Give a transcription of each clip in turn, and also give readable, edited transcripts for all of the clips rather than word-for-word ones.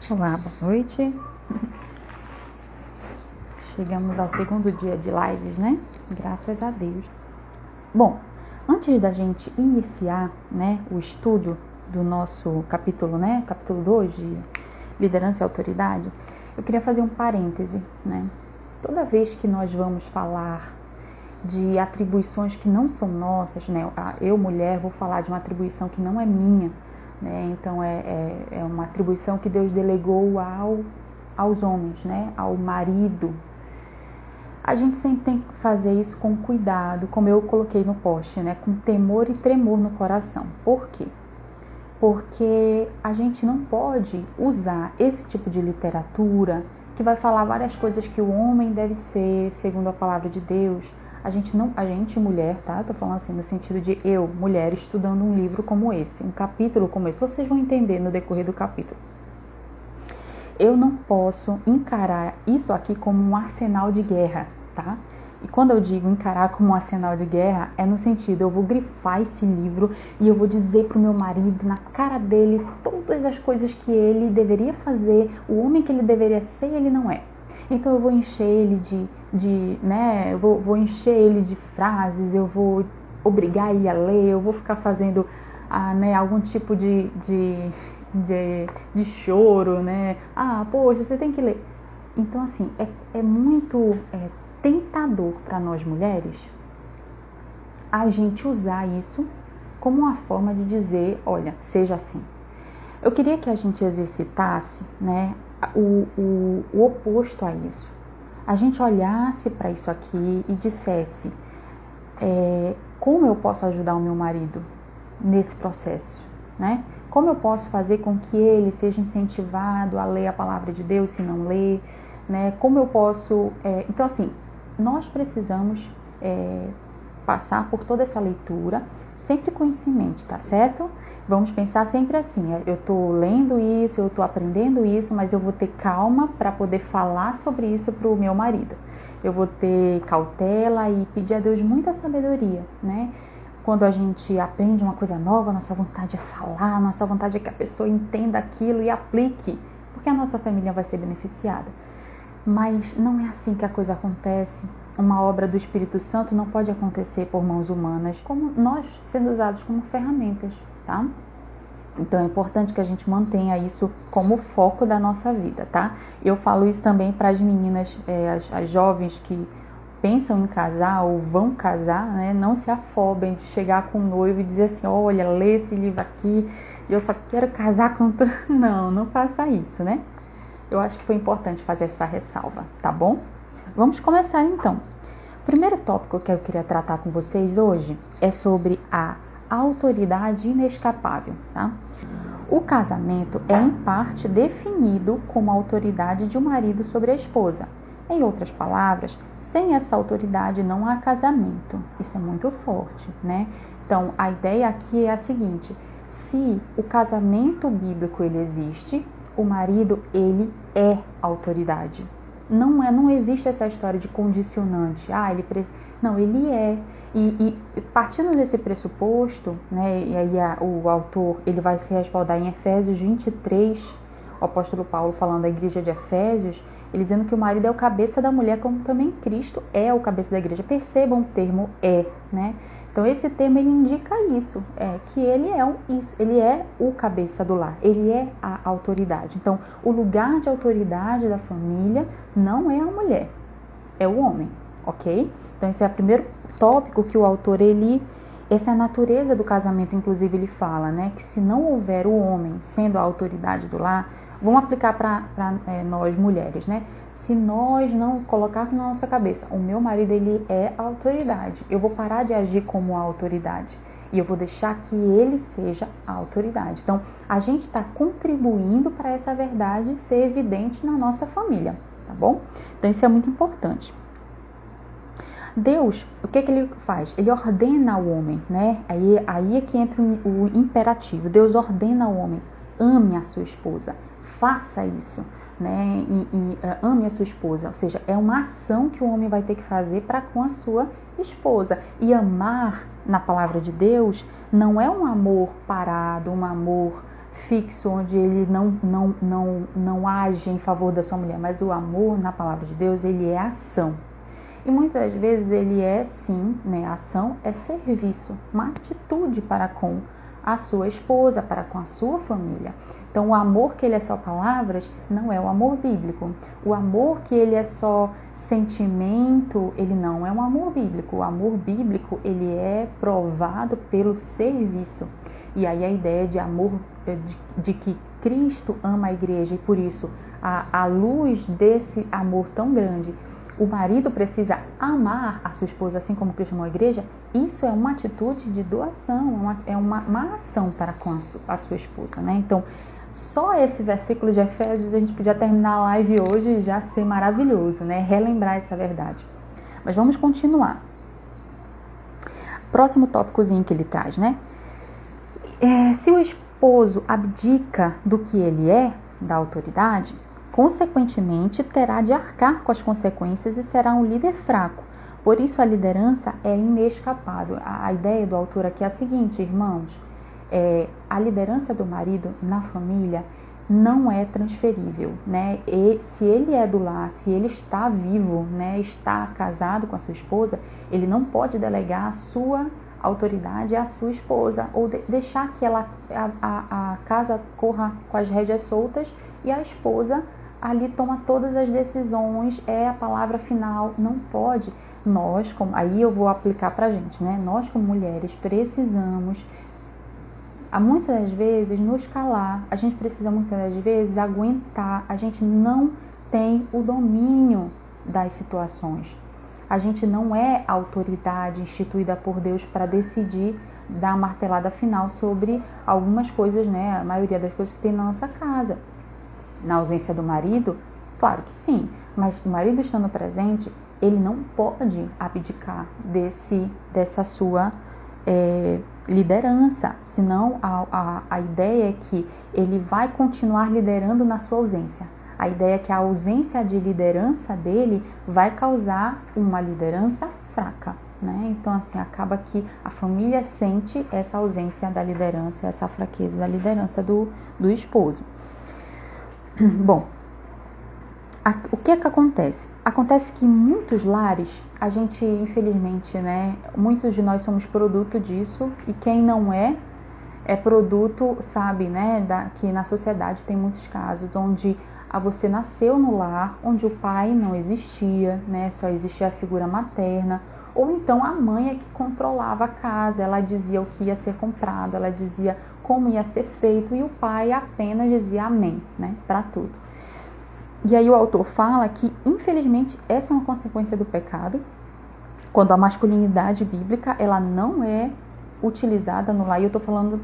Olá, boa noite. Chegamos ao segundo dia de lives, né? Graças a Deus. Bom, antes da gente iniciar, né, o estudo do nosso capítulo, né, capítulo 2 de liderança e autoridade, eu queria fazer um parêntese, né? Toda vez que nós vamos falar de atribuições que não são nossas, né? Eu, mulher, vou falar de uma atribuição que não é minha, né? Então é uma atribuição que Deus delegou aos homens, né? Ao marido. A gente sempre tem que fazer isso com cuidado, como eu coloquei no post, né? Com temor e tremor no coração. Por quê? Porque a gente não pode usar esse tipo de literatura que vai falar várias coisas que o homem deve ser, segundo a palavra de Deus. A gente mulher, tá? Tô falando assim no sentido de eu, mulher, estudando um livro como esse, um capítulo como esse. Vocês vão entender no decorrer do capítulo. Eu não posso encarar isso aqui como um arsenal de guerra, tá? E quando eu digo encarar como um arsenal de guerra, é no sentido, eu vou grifar esse livro e eu vou dizer pro meu marido, na cara dele, todas as coisas que ele deveria fazer, o homem que ele deveria ser, ele não é. Então eu vou encher ele né, eu vou encher ele de frases, eu vou obrigar ele a ler, eu vou ficar fazendo né, algum tipo de choro, né? Poxa, você tem que ler. Então assim, é muito tentador para nós mulheres a gente usar isso como uma forma de dizer, olha, seja assim. Eu queria que a gente exercitasse, né, o oposto a isso. A gente olhasse para isso aqui e dissesse, como eu posso ajudar o meu marido nesse processo, né? Como eu posso fazer com que ele seja incentivado a ler a palavra de Deus se não ler, né? Como eu posso... Então, assim, nós precisamos passar por toda essa leitura, sempre com isso em mente, tá certo? Vamos pensar sempre assim, eu estou lendo isso, eu estou aprendendo isso, mas eu vou ter calma para poder falar sobre isso para o meu marido. Eu vou ter cautela e pedir a Deus muita sabedoria, né? Quando a gente aprende uma coisa nova, nossa vontade é falar, nossa vontade é que a pessoa entenda aquilo e aplique, porque a nossa família vai ser beneficiada. Mas não é assim que a coisa acontece. Uma obra do Espírito Santo não pode acontecer por mãos humanas, como nós sendo usados como ferramentas, tá? Então é importante que a gente mantenha isso como foco da nossa vida, tá? Eu falo isso também para as meninas, as jovens que pensam em casar ou vão casar, né? Não se afobem de chegar com o noivo e dizer assim, olha, lê esse livro aqui, eu só quero casar com tu. Não faça isso, né? Eu acho que foi importante fazer essa ressalva, tá bom? Vamos começar então. O primeiro tópico que eu queria tratar com vocês hoje é sobre a autoridade inescapável, tá? O casamento é em parte definido como a autoridade de um marido sobre a esposa. Em outras palavras, sem essa autoridade não há casamento. Isso é muito forte, né? Então, a ideia aqui é a seguinte: se o casamento bíblico ele existe, o marido ele é autoridade. Não existe essa história de condicionante. Não, ele é. E partindo desse pressuposto, né, e aí o autor ele vai se respaldar em Efésios 23, o apóstolo Paulo falando da igreja de Efésios, ele dizendo que o marido é o cabeça da mulher, como também Cristo é o cabeça da igreja. Percebam o termo né? Então esse termo ele indica isso, que ele é o cabeça do lar, ele é a autoridade. Então o lugar de autoridade da família não é a mulher, é o homem, ok? Então esse é o primeiro tópico que o autor, essa é a natureza do casamento, inclusive ele fala, né? Que se não houver o homem sendo a autoridade do lar, vamos aplicar para nós mulheres, né? Se nós não colocarmos na nossa cabeça, o meu marido ele é a autoridade, eu vou parar de agir como a autoridade e eu vou deixar que ele seja a autoridade. Então, a gente está contribuindo para essa verdade ser evidente na nossa família, tá bom? Então, isso é muito importante. Deus, o que ele faz? Ele ordena ao homem, né? Aí é que entra o imperativo. Deus ordena ao homem, ame a sua esposa, faça isso, né? Ame a sua esposa. Ou seja, é uma ação que o homem vai ter que fazer para com a sua esposa. E amar, na palavra de Deus, não é um amor parado, um amor fixo, onde ele não age em favor da sua mulher, mas o amor na palavra de Deus, ele é ação. E muitas vezes ele é sim, né, ação é serviço, uma atitude para com a sua esposa, para com a sua família. Então o amor que ele é só palavras não é o amor bíblico. O amor que ele é só sentimento, ele não é um amor bíblico. O amor bíblico, ele é provado pelo serviço. E aí a ideia de amor, de que Cristo ama a igreja e por isso, à luz desse amor tão grande, o marido precisa amar a sua esposa assim como Cristo amou a igreja. Isso é uma atitude de doação, é uma ação para com a sua esposa, né? Então, só esse versículo de Efésios a gente podia terminar a live hoje e já ser maravilhoso, né? Relembrar essa verdade. Mas vamos continuar. Próximo tópicozinho que ele traz, né? Se o esposo abdica do que ele é, da autoridade, consequentemente terá de arcar com as consequências e será um líder fraco. Por isso a liderança é inescapável. A ideia do autor aqui é a seguinte, irmãos, a liderança do marido na família não é transferível, né? E se ele é do lar, se ele está vivo, né, está casado com a sua esposa, ele não pode delegar a sua autoridade à sua esposa ou deixar que a casa corra com as rédeas soltas e a esposa ali toma todas as decisões, é a palavra final. Não pode. Nós, aí eu vou aplicar pra gente, né? Nós como mulheres precisamos, muitas das vezes, nos calar. A gente precisa muitas das vezes aguentar. A gente não tem o domínio das situações. A gente não é autoridade instituída por Deus para decidir, dar a martelada final sobre algumas coisas, né? A maioria das coisas que tem na nossa casa. Na ausência do marido, claro que sim, mas o marido estando presente, ele não pode abdicar dessa sua liderança, senão a ideia é que ele vai continuar liderando na sua ausência. A ideia é que a ausência de liderança dele vai causar uma liderança fraca, né? Então, assim, acaba que a família sente essa ausência da liderança, essa fraqueza da liderança do esposo. Bom, o que acontece? Acontece que em muitos lares, a gente, infelizmente, né, muitos de nós somos produto disso, e quem não é produto, sabe, né, que na sociedade tem muitos casos onde você nasceu no lar, onde o pai não existia, né, só existia a figura materna, ou então a mãe é que controlava a casa, ela dizia o que ia ser comprado, ela dizia como ia ser feito, e o pai apenas dizia amém, né, para tudo. E aí o autor fala que, infelizmente, essa é uma consequência do pecado, quando a masculinidade bíblica, ela não é utilizada no lar. E eu estou falando,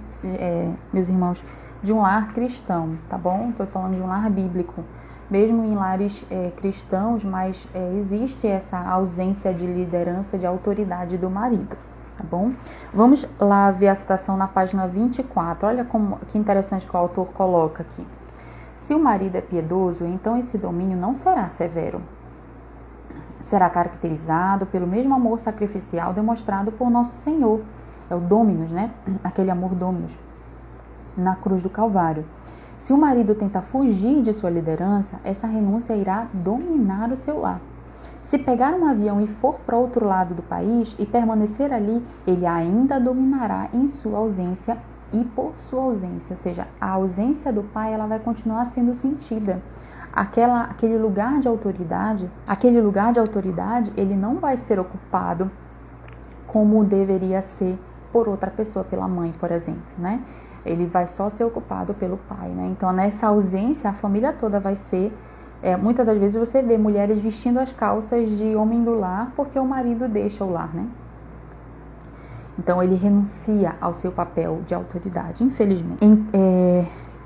meus irmãos, de um lar cristão, tá bom? Estou falando de um lar bíblico. Mesmo em lares cristãos, mas existe essa ausência de liderança, de autoridade do marido, tá bom? Vamos lá ver a citação na página 24. Olha que interessante que o autor coloca aqui. Se o marido é piedoso, então esse domínio não será severo. Será caracterizado pelo mesmo amor sacrificial demonstrado por nosso Senhor. É o Dominus, né? Aquele amor Dominus, na cruz do Calvário. Se o marido tenta fugir de sua liderança, essa renúncia irá dominar o seu lar. Se pegar um avião e for para outro lado do país e permanecer ali, ele ainda dominará em sua ausência e por sua ausência, ou seja, a ausência do pai, ela vai continuar sendo sentida. Aquele lugar de autoridade, ele não vai ser ocupado como deveria ser por outra pessoa, pela mãe, por exemplo, né? Ele vai só ser ocupado pelo pai, né? Então, nessa ausência, a família toda vai ser... muitas das vezes você vê mulheres vestindo as calças de homem do lar porque o marido deixa o lar, né? Então, ele renuncia ao seu papel de autoridade, infelizmente.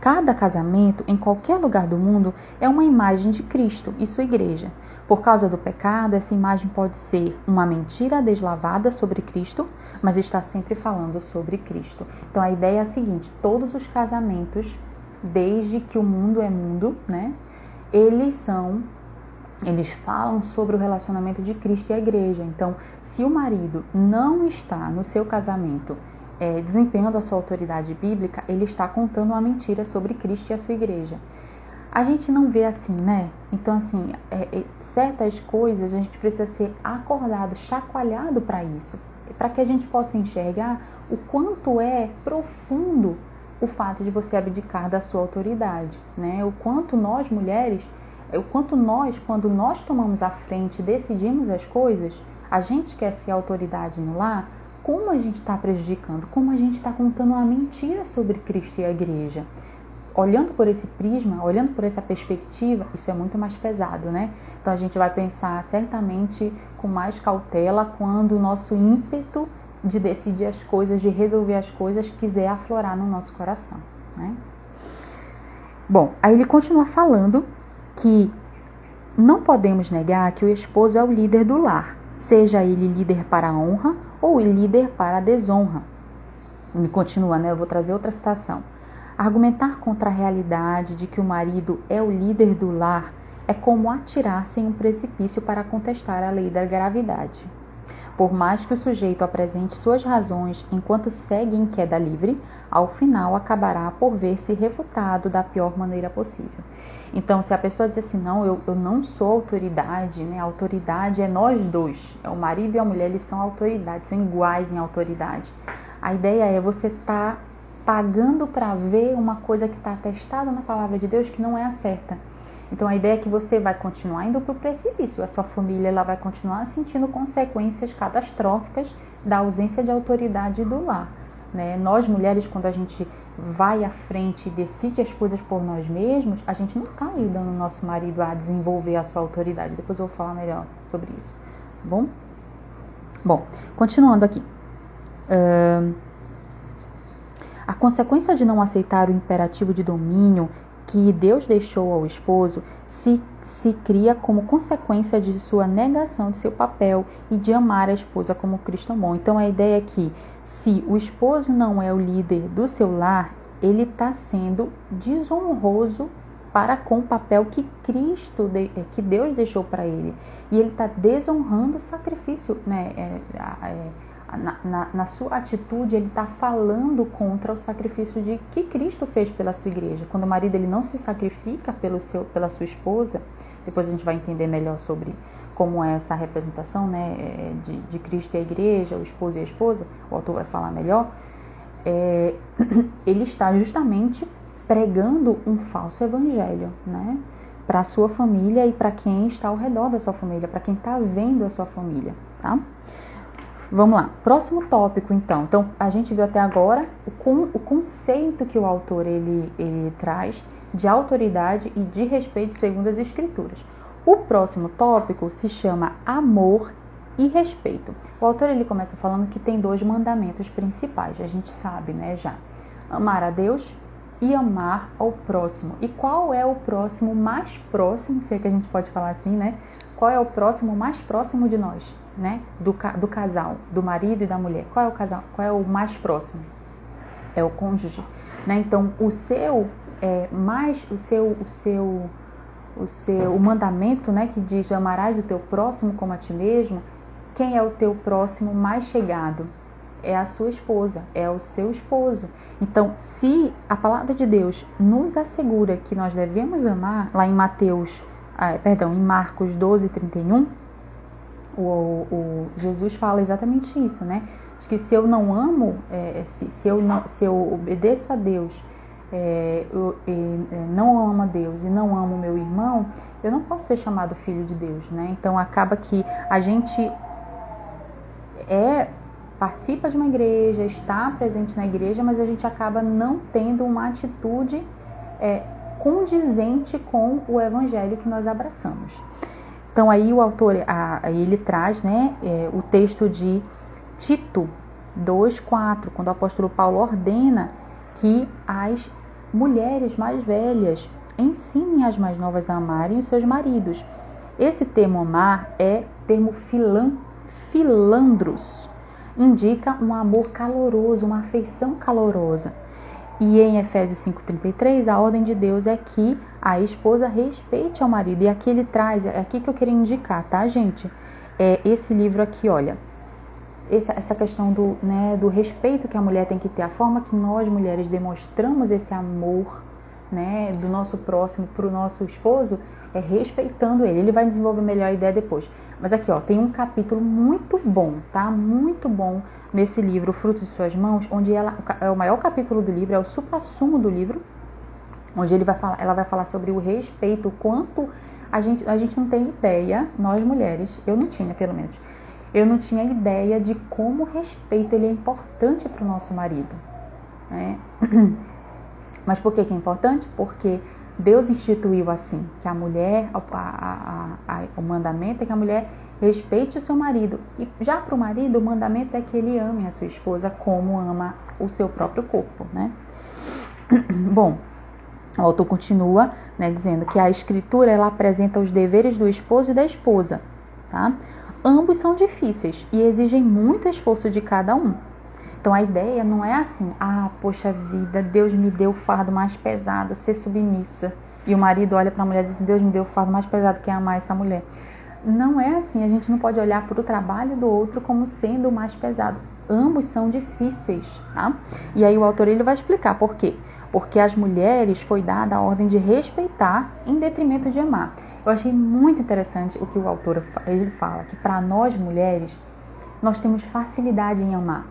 Cada casamento, em qualquer lugar do mundo, é uma imagem de Cristo e sua igreja. Por causa do pecado, essa imagem pode ser uma mentira deslavada sobre Cristo, mas está sempre falando sobre Cristo. Então, a ideia é a seguinte: todos os casamentos, desde que o mundo é mundo, né, eles falam sobre o relacionamento de Cristo e a igreja. Então, se o marido não está no seu casamento desempenhando a sua autoridade bíblica, ele está contando uma mentira sobre Cristo e a sua igreja. A gente não vê assim, né? Então, assim, certas coisas a gente precisa ser acordado, chacoalhado para isso, para que a gente possa enxergar o quanto é profundo o fato de você abdicar da sua autoridade, né? O quanto nós, mulheres, quando nós tomamos a frente e decidimos as coisas, a gente quer ser autoridade no lar, como a gente está prejudicando, como a gente está contando uma mentira sobre Cristo e a igreja. Olhando por esse prisma, olhando por essa perspectiva, isso é muito mais pesado, né? Então a gente vai pensar certamente com mais cautela quando o nosso ímpeto de decidir as coisas, de resolver as coisas, quiser aflorar no nosso coração, né? Bom, aí ele continua falando que não podemos negar que o esposo é o líder do lar, seja ele líder para a honra ou líder para a desonra. E continua, né? Eu vou trazer outra citação. Argumentar contra a realidade de que o marido é o líder do lar é como atirar-se em um precipício para contestar a lei da gravidade. Por mais que o sujeito apresente suas razões enquanto segue em queda livre, ao final acabará por ver-se refutado da pior maneira possível. Então, se a pessoa diz assim, não, eu não sou autoridade, né? A autoridade é nós dois, é o marido e a mulher, eles são autoridade, são iguais em autoridade. A ideia é você estar pagando para ver uma coisa que está atestada na palavra de Deus que não é a certa. Então a ideia é que você vai continuar indo para o precipício, a sua família ela vai continuar sentindo consequências catastróficas da ausência de autoridade do lar, né? Nós mulheres, quando a gente vai à frente e decide as coisas por nós mesmos, a gente não está ajudando o nosso marido a desenvolver a sua autoridade. Depois eu vou falar melhor sobre isso, tá bom? Bom, continuando aqui. A consequência de não aceitar o imperativo de domínio que Deus deixou ao esposo se cria como consequência de sua negação de seu papel e de amar a esposa como Cristo amou. Então a ideia é que se o esposo não é o líder do seu lar, ele está sendo desonroso para com o papel que que Deus deixou para ele. E ele está desonrando o sacrifício, né? Na sua atitude, ele está falando contra o sacrifício que Cristo fez pela sua igreja. Quando o marido ele não se sacrifica pela sua esposa, depois a gente vai entender melhor sobre como é essa representação, né, de Cristo e a igreja, o esposo e a esposa, o autor vai falar melhor, ele está justamente pregando um falso evangelho, né, para a sua família e para quem está ao redor da sua família, para quem está vendo a sua família, tá? Vamos lá, próximo tópico então. Então, a gente viu até agora o conceito que o autor ele traz de autoridade e de respeito segundo as escrituras. O próximo tópico se chama amor e respeito. O autor ele começa falando que tem 2 mandamentos principais, a gente sabe, né, já. Amar a Deus e amar ao próximo. E qual é o próximo mais próximo, se é que a gente pode falar assim, né? Qual é o próximo mais próximo de nós, né? Do casal, do marido e da mulher. Qual é o casal? Qual é o mais próximo? É o cônjuge, né? Então, o mandamento, né, que diz amarás o teu próximo como a ti mesmo, quem é o teu próximo mais chegado? É a sua esposa, é o seu esposo. Então, se a palavra de Deus nos assegura que nós devemos amar, lá em em Marcos 12:31, Jesus fala exatamente isso, né? Diz que se eu não amo, se eu obedeço a Deus, não amo a Deus e não amo meu irmão, eu não posso ser chamado filho de Deus, né? Então acaba que a gente participa de uma igreja, está presente na igreja, mas a gente acaba não tendo uma atitude condizente com o evangelho que nós abraçamos. Então aí o autor ele traz, né, o texto de Tito 2:4, quando o apóstolo Paulo ordena que as mulheres mais velhas ensinem as mais novas a amarem os seus maridos. Esse termo amar é termo filandros, indica um amor caloroso, uma afeição calorosa. E em Efésios 5:33, a ordem de Deus é que a esposa respeite ao marido. E aqui ele traz, é aqui que eu queria indicar, tá, gente? Esse livro aqui, olha, essa questão do respeito que a mulher tem que ter, a forma que nós mulheres demonstramos esse amor, né, do nosso próximo para o nosso esposo, é respeitando ele. Ele vai desenvolver melhor a ideia depois. Mas aqui, ó, tem um capítulo muito bom, tá? Muito bom nesse livro, Fruto de Suas Mãos, onde é o maior capítulo do livro, é o suprassumo do livro, onde ela vai falar sobre o respeito, o quanto a gente não tem ideia, nós mulheres, eu não tinha pelo menos, eu não tinha ideia de como o respeito ele é importante para o nosso marido, né? Mas por que é importante? Porque Deus instituiu assim, que a mulher, o mandamento é que a mulher respeite o seu marido. E já para o marido, o mandamento é que ele ame a sua esposa como ama o seu próprio corpo, né? Bom, o autor continua, né, dizendo que a escritura ela apresenta os deveres do esposo e da esposa, tá? Ambos são difíceis e exigem muito esforço de cada um. Então a ideia não é assim, poxa vida, Deus me deu o fardo mais pesado, ser submissa. E o marido olha para a mulher e diz assim, Deus me deu o fardo mais pesado que é amar essa mulher. Não é assim, a gente não pode olhar para o trabalho do outro como sendo o mais pesado. Ambos são difíceis, tá? E aí o autor ele vai explicar por quê. Porque às mulheres foi dada a ordem de respeitar em detrimento de amar. Eu achei muito interessante o que o autor ele fala, que para nós mulheres, nós temos facilidade em amar.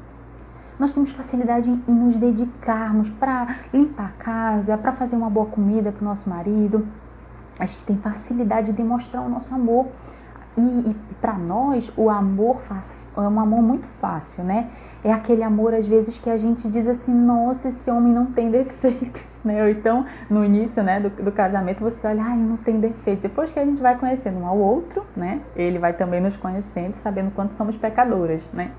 Nós temos facilidade em nos dedicarmos para limpar a casa, para fazer uma boa comida para o nosso marido. A gente tem facilidade de demonstrar o nosso amor. E para nós, o amor é um amor muito fácil, né? É aquele amor, às vezes, que a gente diz assim, nossa, esse homem não tem defeitos, né? Ou então, no início, né, do casamento, você olha, ele não tem defeito. Depois que a gente vai conhecendo um ao outro, né? Ele vai também nos conhecendo, sabendo quanto somos pecadoras, né?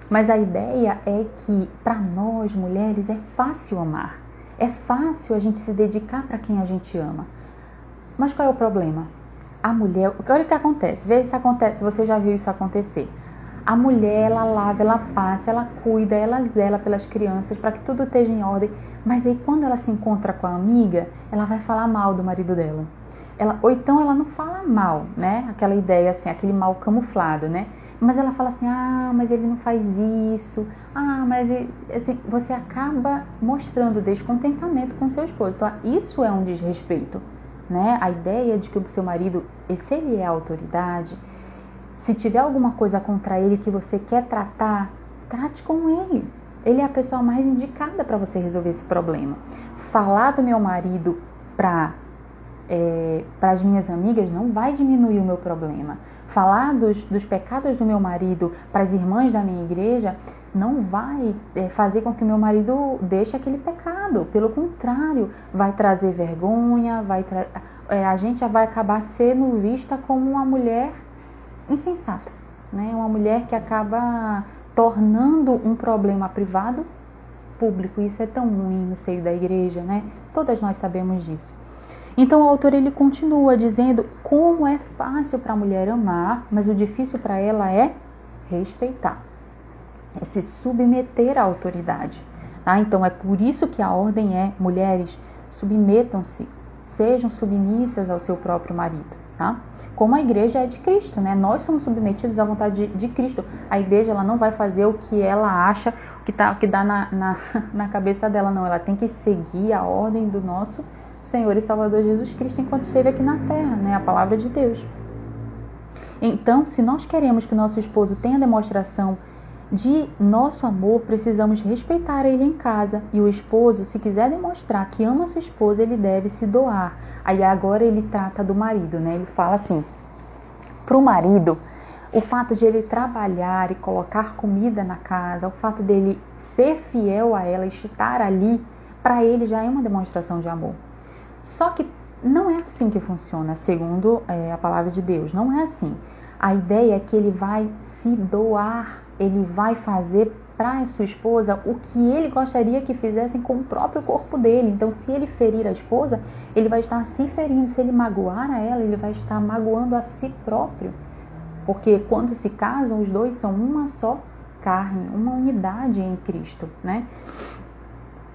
Mas a ideia é que, para nós, mulheres, é fácil amar. É fácil a gente se dedicar para quem a gente ama. Mas qual é o problema? A mulher, olha o que acontece, vê se acontece, você já viu isso acontecer. A mulher, ela lava, ela passa, ela cuida, ela zela pelas crianças para que tudo esteja em ordem. Mas aí quando ela se encontra com a amiga, ela vai falar mal do marido dela. Ou então ela não fala mal, né? Aquela ideia assim, aquele mal camuflado, né? Mas ela fala assim, mas ele não faz isso. Mas assim, você acaba mostrando descontentamento com seu esposo. Então isso é um desrespeito, né? A ideia de que o seu marido, se ele é a autoridade, se tiver alguma coisa contra ele que você quer tratar, trate com ele. Ele é a pessoa mais indicada para você resolver esse problema. Falar do meu marido para as minhas amigas não vai diminuir o meu problema. Falar dos pecados do meu marido para as irmãs da minha igreja não vai fazer com que o meu marido deixe aquele pecado. Pelo contrário, vai trazer vergonha, a gente já vai acabar sendo vista como uma mulher insensata, né? Uma mulher que acaba tornando um problema privado público. Isso é tão ruim no seio da igreja, né? Todas nós sabemos disso. Então o autor ele continua dizendo como é fácil para a mulher amar, mas o difícil para ela é respeitar, é se submeter à autoridade, tá? Então é por isso que a ordem é, mulheres, submetam-se, sejam submissas ao seu próprio marido, tá? Como a igreja é de Cristo, né? Nós somos submetidos à vontade de Cristo. A igreja ela não vai fazer o que ela acha, o que dá na cabeça dela, não. Ela tem que seguir a ordem do nosso Senhor e Salvador Jesus Cristo enquanto esteve aqui na terra, né? A palavra de Deus. Então, se nós queremos que o nosso esposo tenha demonstração de nosso amor, precisamos respeitar ele em casa. E o esposo, se quiser demonstrar que ama sua esposa, ele deve se doar. Aí agora ele trata do marido, né? Ele fala assim, para o marido, o fato de ele trabalhar e colocar comida na casa, o fato dele ser fiel a ela, estar ali, para ele já é uma demonstração de amor. Só que não é assim que funciona, segundo a palavra de Deus. Não é assim. A ideia é que ele vai se doar, ele vai fazer para a sua esposa o que ele gostaria que fizessem com o próprio corpo dele. Então, se ele ferir a esposa, ele vai estar se ferindo. Se ele magoar a ela, ele vai estar magoando a si próprio. Porque quando se casam, os dois são uma só carne, uma unidade em Cristo, né?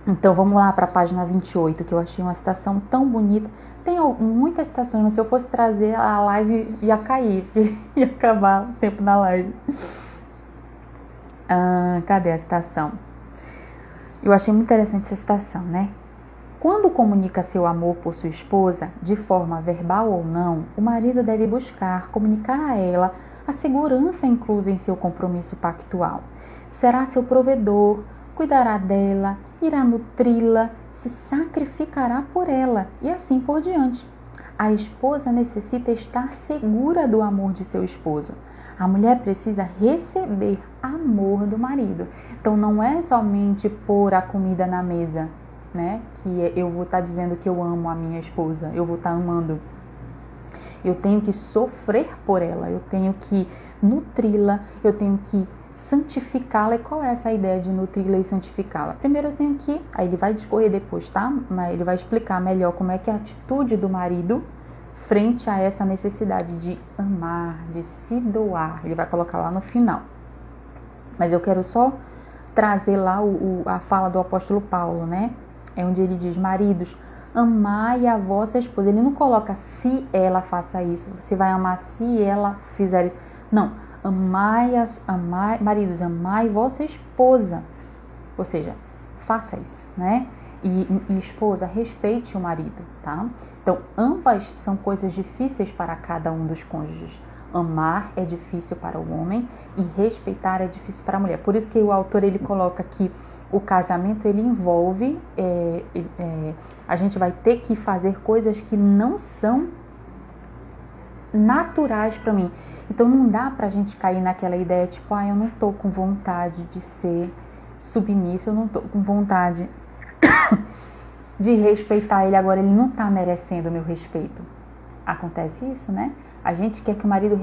Então, vamos lá para a página 28, que eu achei uma citação tão bonita. Tem muitas citações, mas se eu fosse trazer a live ia cair, ia acabar o tempo da live. Cadê a citação? Eu achei muito interessante essa citação, né? Quando comunica seu amor por sua esposa, de forma verbal ou não, o marido deve buscar comunicar a ela a segurança inclusa em seu compromisso pactual. Será seu provedor, cuidará dela, irá nutri-la, se sacrificará por ela e assim por diante. A esposa necessita estar segura do amor de seu esposo. A mulher precisa receber amor do marido. Então não é somente pôr a comida na mesa, né? Que eu vou estar dizendo que eu amo a minha esposa, eu vou estar amando. Eu tenho que sofrer por ela, eu tenho que nutri-la, eu tenho que santificá-la. E qual é essa ideia de nutri-la e santificá-la? Primeiro eu tenho que, aí ele vai discorrer depois, tá? Mas ele vai explicar melhor como é que é a atitude do marido frente a essa necessidade de amar, de se doar. Ele vai colocar lá no final. Mas eu quero só trazer lá a fala do apóstolo Paulo, né? É onde ele diz: maridos, amai a vossa esposa. Ele não coloca se ela faça isso, você vai amar se ela fizer isso. Não, maridos, amai vossa esposa. Ou seja, faça isso, né? E esposa, respeite o marido, tá? Então, ambas são coisas difíceis para cada um dos cônjuges. Amar é difícil para o homem e respeitar é difícil para a mulher. Por isso que o autor ele coloca que o casamento ele envolve, a gente vai ter que fazer coisas que não são naturais para mim. Então não dá pra gente cair naquela ideia tipo, eu não tô com vontade de ser submissa, eu não tô com vontade de respeitar ele agora, ele não tá merecendo o meu respeito. Acontece isso, né? A gente quer que o marido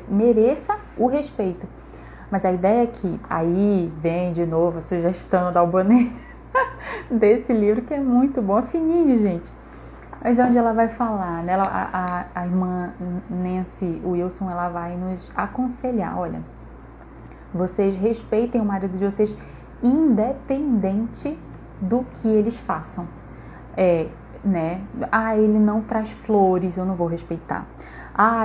mereça o respeito. Mas a ideia é que, aí vem de novo a sugestão da Albanese desse livro, que é muito bom, é fininho, gente. Mas onde ela vai falar, né? A irmã Nancy Wilson, ela vai nos aconselhar, olha, vocês respeitem o marido de vocês independente do que eles façam. Né? Ele não traz flores, eu não vou respeitar.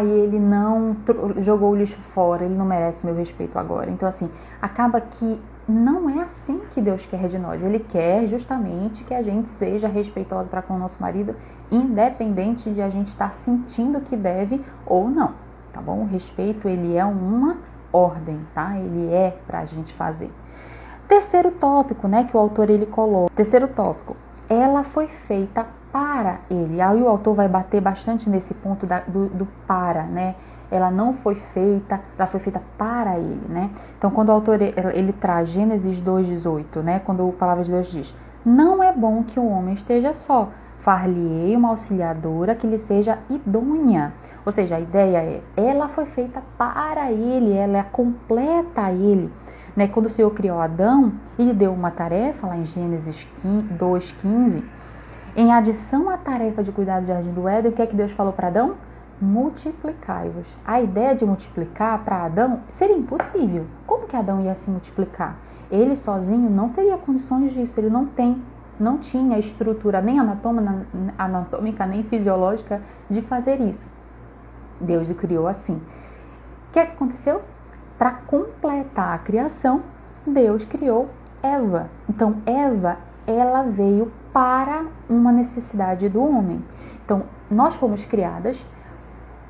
Ele não jogou o lixo fora, ele não merece meu respeito agora. Então, assim, acaba que não é assim que Deus quer de nós. Ele quer justamente que a gente seja respeitosa para com o nosso marido, independente de a gente estar sentindo que deve ou não, tá bom? O respeito, ele é uma ordem, tá? Ele é pra gente fazer. Terceiro tópico, né, que o autor ele coloca. Terceiro tópico, ela foi feita para ele. Aí o autor vai bater bastante nesse ponto do para, né? Ela não foi feita, ela foi feita para ele, né? Então, quando o autor ele traz Gênesis 2:18, né? Quando a palavra de Deus diz: não é bom que o homem esteja só, far-lhe-ei uma auxiliadora que lhe seja idônea. Ou seja, a ideia é, ela foi feita para ele, ela é completa a ele. Né? Quando o Senhor criou Adão, ele deu uma tarefa, lá em Gênesis 2:15, em adição à tarefa de cuidar do jardim do Éden, o que é que Deus falou para Adão? Multiplicai-vos. A ideia de multiplicar para Adão seria impossível. Como que Adão ia se multiplicar? Ele sozinho não teria condições disso, ele não tinha estrutura nem anatômica, nem fisiológica de fazer isso. Deus o criou assim. O que aconteceu? Para completar a criação, Deus criou Eva. Então, Eva, ela veio para uma necessidade do homem. Então, nós fomos criadas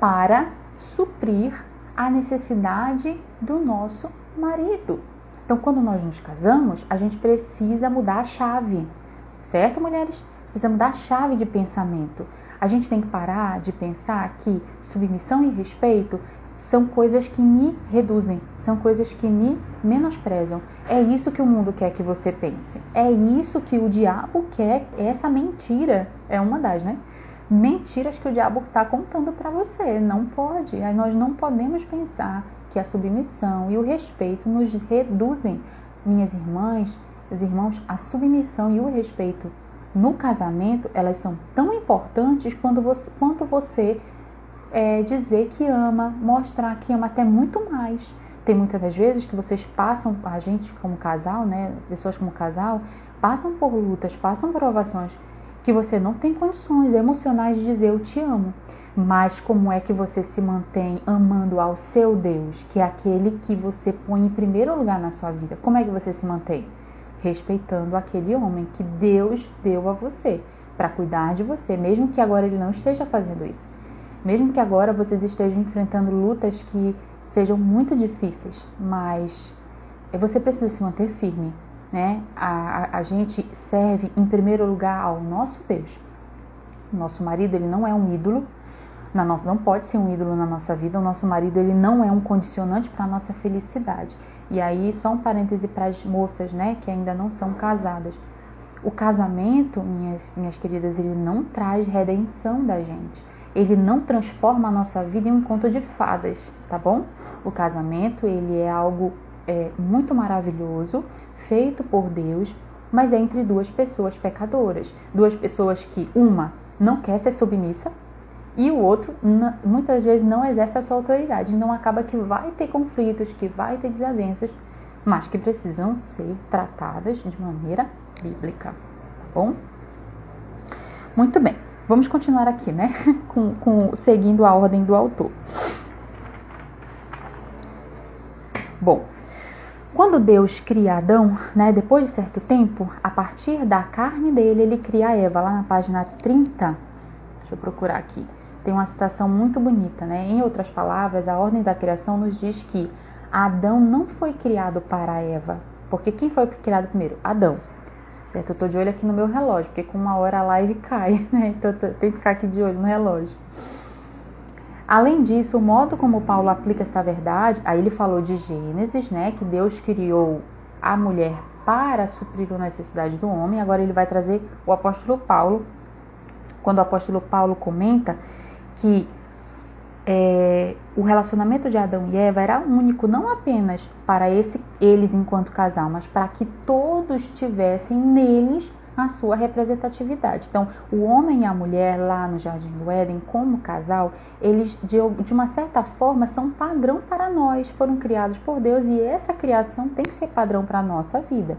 para suprir a necessidade do nosso marido. Então, quando nós nos casamos, a gente precisa mudar a chave, certo, mulheres? Precisa mudar a chave de pensamento. A gente tem que parar de pensar que submissão e respeito são coisas que me reduzem, são coisas que me menosprezam. É isso que o mundo quer que você pense. É isso que o diabo quer, essa mentira é uma das, né? Mentiras que o diabo está contando para você. Não pode. Nós não podemos pensar que a submissão e o respeito nos reduzem. Minhas irmãs, meus irmãos, a submissão e o respeito no casamento, elas são tão importantes quanto você dizer que ama, mostrar que ama até muito mais. Tem muitas das vezes que vocês passam, a gente como casal, né, pessoas como casal, passam por lutas, passam por provações que você não tem condições emocionais de dizer eu te amo. Mas como é que você se mantém amando ao seu Deus, que é aquele que você põe em primeiro lugar na sua vida? Como é que você se mantém? Respeitando aquele homem que Deus deu a você para cuidar de você, mesmo que agora ele não esteja fazendo isso. Mesmo que agora vocês estejam enfrentando lutas que sejam muito difíceis, mas você precisa se manter firme, né? A gente serve em primeiro lugar ao nosso Deus. Nosso marido, ele não é um ídolo, não pode ser um ídolo na nossa vida. O nosso marido, ele não é um condicionante para a nossa felicidade. E aí, só um parêntese para as moças, né, que ainda não são casadas. O casamento, minhas queridas, ele não traz redenção da gente. Ele não transforma a nossa vida em um conto de fadas, tá bom? O casamento, ele é algo muito maravilhoso, feito por Deus, mas é entre duas pessoas pecadoras. Duas pessoas que uma não quer ser submissa e o outro muitas vezes não exerce a sua autoridade. Então acaba que vai ter conflitos, que vai ter desavenças, mas que precisam ser tratadas de maneira bíblica, tá bom? Muito bem, vamos continuar aqui, né? Seguindo a ordem do autor. Bom, quando Deus cria Adão, né, depois de certo tempo, a partir da carne dele, ele cria a Eva. Lá na página 30, deixa eu procurar aqui, tem uma citação muito bonita, né? Em outras palavras, a ordem da criação nos diz que Adão não foi criado para Eva, porque quem foi criado primeiro? Adão, certo? Eu tô de olho aqui no meu relógio, porque com uma hora a live cai, né? Então eu tenho que ficar aqui de olho no relógio. Além disso, o modo como Paulo aplica essa verdade, aí ele falou de Gênesis, né, que Deus criou a mulher para suprir a necessidade do homem. Agora ele vai trazer o apóstolo Paulo, quando o apóstolo Paulo comenta que o relacionamento de Adão e Eva era único, não apenas para eles enquanto casal, mas para que todos tivessem neles a sua representatividade. Então, o homem e a mulher lá no Jardim do Éden, como casal, eles de uma certa forma são padrão para nós, foram criados por Deus e essa criação tem que ser padrão para a nossa vida.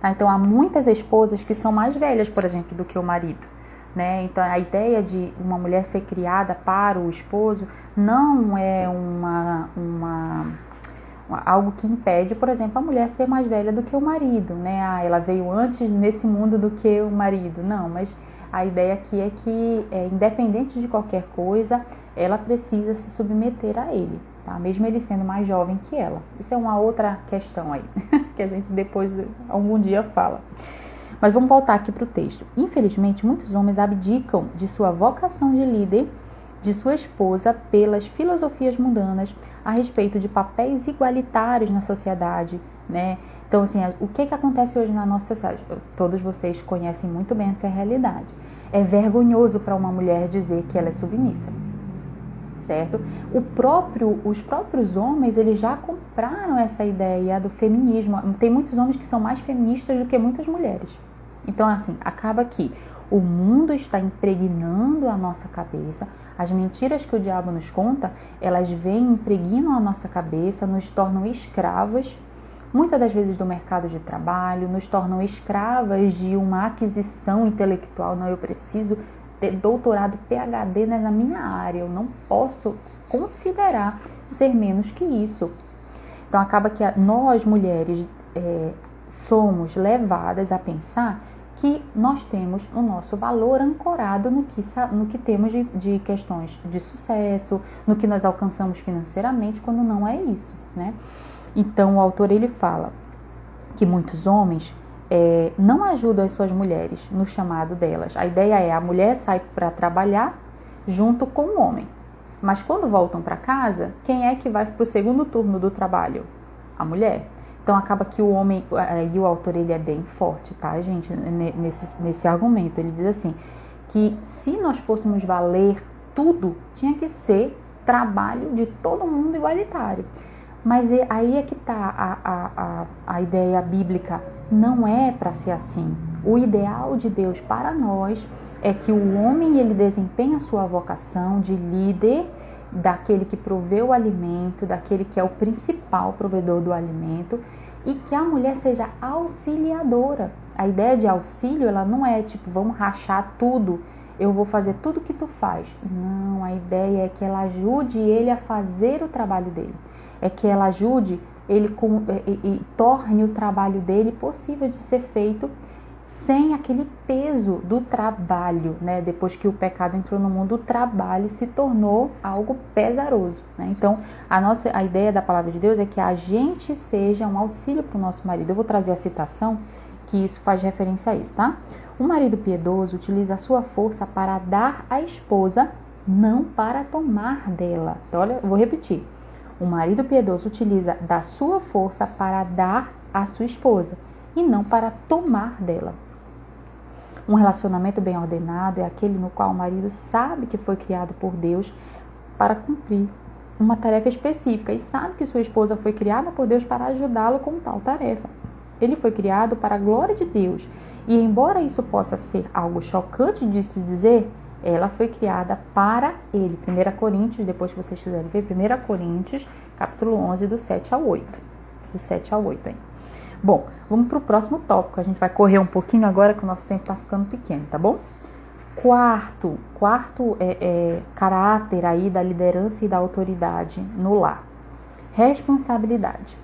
Então, há muitas esposas que são mais velhas, por exemplo, do que o marido, né? Então, a ideia de uma mulher ser criada para o esposo não é algo que impede, por exemplo, a mulher ser mais velha do que o marido, né? Ela veio antes nesse mundo do que o marido. Não, mas a ideia aqui é que, independente de qualquer coisa, ela precisa se submeter a ele, tá? Mesmo ele sendo mais jovem que ela. Isso é uma outra questão aí, que a gente depois, algum dia, fala. Mas vamos voltar aqui para o texto. Infelizmente, muitos homens abdicam de sua vocação de líder de sua esposa pelas filosofias mundanas a respeito de papéis igualitários na sociedade, né? Então, assim, o que acontece hoje na nossa sociedade? Todos vocês conhecem muito bem essa realidade. É vergonhoso para uma mulher dizer que ela é submissa, certo? Os próprios homens, eles já compraram essa ideia do feminismo. Tem muitos homens que são mais feministas do que muitas mulheres. Então, assim, acaba que o mundo está impregnando a nossa cabeça. As mentiras que o diabo nos conta, elas vêm, impregnam a nossa cabeça, nos tornam escravas, muitas das vezes do mercado de trabalho, nos tornam escravas de uma aquisição intelectual. Não, eu preciso ter doutorado, PhD na minha área, eu não posso considerar ser menos que isso. Então acaba que nós mulheres somos levadas a pensar que nós temos o nosso valor ancorado no que temos de questões de sucesso, no que nós alcançamos financeiramente, quando não é isso, né? Então o autor ele fala que muitos homens não ajudam as suas mulheres no chamado delas. A ideia é a mulher sai para trabalhar junto com o homem, mas quando voltam para casa, quem é que vai para o segundo turno do trabalho? A mulher. Então acaba que o homem, e o autor ele é bem forte, tá, gente, nesse argumento. Ele diz assim, que se nós fôssemos valer tudo, tinha que ser trabalho de todo mundo igualitário. Mas aí é que está a ideia bíblica, não é para ser assim. O ideal de Deus para nós é que o homem ele desempenhe a sua vocação de líder, daquele que provê o alimento, daquele que é o principal provedor do alimento, e que a mulher seja auxiliadora. A ideia de auxílio, ela não é tipo, vamos rachar tudo, eu vou fazer tudo o que tu faz. Não, a ideia é que ela ajude ele a fazer o trabalho dele. É que ela ajude ele e torne o trabalho dele possível de ser feito sem aquele peso do trabalho, né? Depois que o pecado entrou no mundo, o trabalho se tornou algo pesaroso, né? Então, a ideia da palavra de Deus é que a gente seja um auxílio para o nosso marido. Eu vou trazer a citação, que isso faz referência a isso, tá? O marido piedoso utiliza a sua força para dar à esposa, não para tomar dela. Então, olha, eu vou repetir. O marido piedoso utiliza da sua força para dar à sua esposa e não para tomar dela. Um relacionamento bem ordenado é aquele no qual o marido sabe que foi criado por Deus para cumprir uma tarefa específica e sabe que sua esposa foi criada por Deus para ajudá-lo com tal tarefa. Ele foi criado para a glória de Deus e, embora isso possa ser algo chocante de se dizer, ela foi criada para ele. 1 Coríntios, depois que vocês quiserem ver, 1 Coríntios, capítulo 11, do 7 ao 8. Do 7 ao 8, hein? Bom, vamos para o próximo tópico. A gente vai correr um pouquinho agora que o nosso tempo está ficando pequeno, tá bom? Quarto caráter aí da liderança e da autoridade no lar. Responsabilidade.